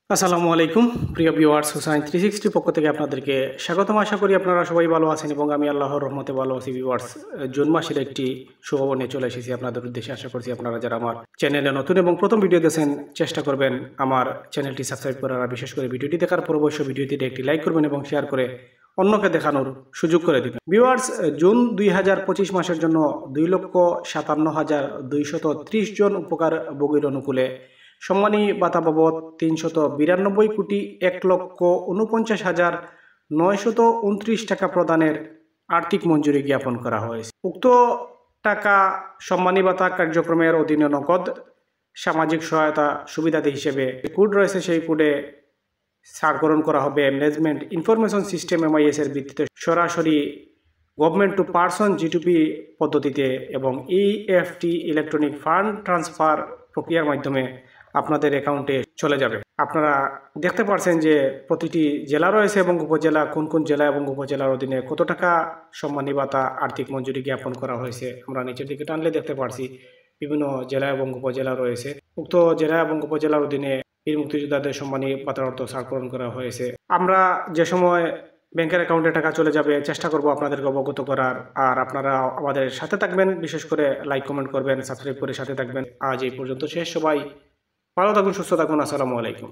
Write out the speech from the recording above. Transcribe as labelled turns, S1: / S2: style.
S1: আসসালামু আলাইকুম প্রিয় ভিউয়ার্স, হুসাইন 360 পক্ষ থেকে আপনাদেরকে স্বাগতম। আশা করি আপনারা সবাই ভালো আছেন এবং আমি আল্লাহর রহমতে ভালো আছি। ভিউয়ার্স, জুন মাসের একটি সুখবর নিয়ে চলে এসেছি আপনাদের উদ্দেশ্যে। আশা করছি আপনারা যারা আমার চ্যানেলে নতুন এবং প্রথম ভিডিও দেখছেন চেষ্টা করবেন আমার চ্যানেলটি সাবস্ক্রাইব করার, আর বিশেষ করে ভিডিওটি দেখার পর অবশ্যই ভিডিওটিতে একটি লাইক করবেন এবং শেয়ার করে অন্যকে দেখানোর সুযোগ করে দিবেন। ভিউয়ার্স, জুন 2025 মাসের জন্য 2,57,230 জন উপকারভোগীর অনুকূলে সম্মানী ভাতা বাবদ 392 কোটি 1,49,929 টাকা প্রদানের আর্থিক মঞ্জুরি জ্ঞাপন করা হয়েছে। উক্ত টাকা সম্মানী ভাতা কার্যক্রমের অধীনে নগদ সামাজিক সহায়তা সুবিধাদি হিসেবে কোড রয়েছে, সেই কোডে সারকরণ করা হবে ম্যানেজমেন্ট ইনফরমেশন সিস্টেম MIS এর ভিত্তিতে সরাসরি গভর্নমেন্ট টু পারসন G2P পদ্ধতিতে এবং EFT ইলেকট্রনিক ফান্ড ট্রান্সফার প্রক্রিয়ার মাধ্যমে আপনাদের অ্যাকাউন্টে চলে যাবে। আপনারা দেখতে পাচ্ছেন যে প্রতিটি জেলা রয়েছে এবং উপজেলা, কোন কোন জেলা এবং উপজেলার অধীনে কত টাকা সম্মানী ভাতা আর্থিক মঞ্জুরি জ্ঞাপন করা হয়েছে। আমরা নিচের দিকে টানলে দেখতে পাচ্ছি বিভিন্ন জেলা এবং উপজেলা রয়েছে। উক্ত জেলা এবং উপজেলার অধীনে বীর মুক্তিযোদ্ধাদের সম্মানী ভাতার অর্থ সারকরণ করা হয়েছে। আমরা যে সময় ব্যাংকের অ্যাকাউন্টে টাকা চলে যাবে চেষ্টা করব আপনাদেরকে অবগত করার, আর আপনারা আমাদের সাথে থাকবেন, বিশেষ করে লাইক কমেন্ট করবেন, সাবস্ক্রাইব করে সাথে থাকবেন। আজ এই পর্যন্ত শেষ। সবাই ভালো থাকুন, সুস্থ থাকুন। আসসালামু আলাইকুম।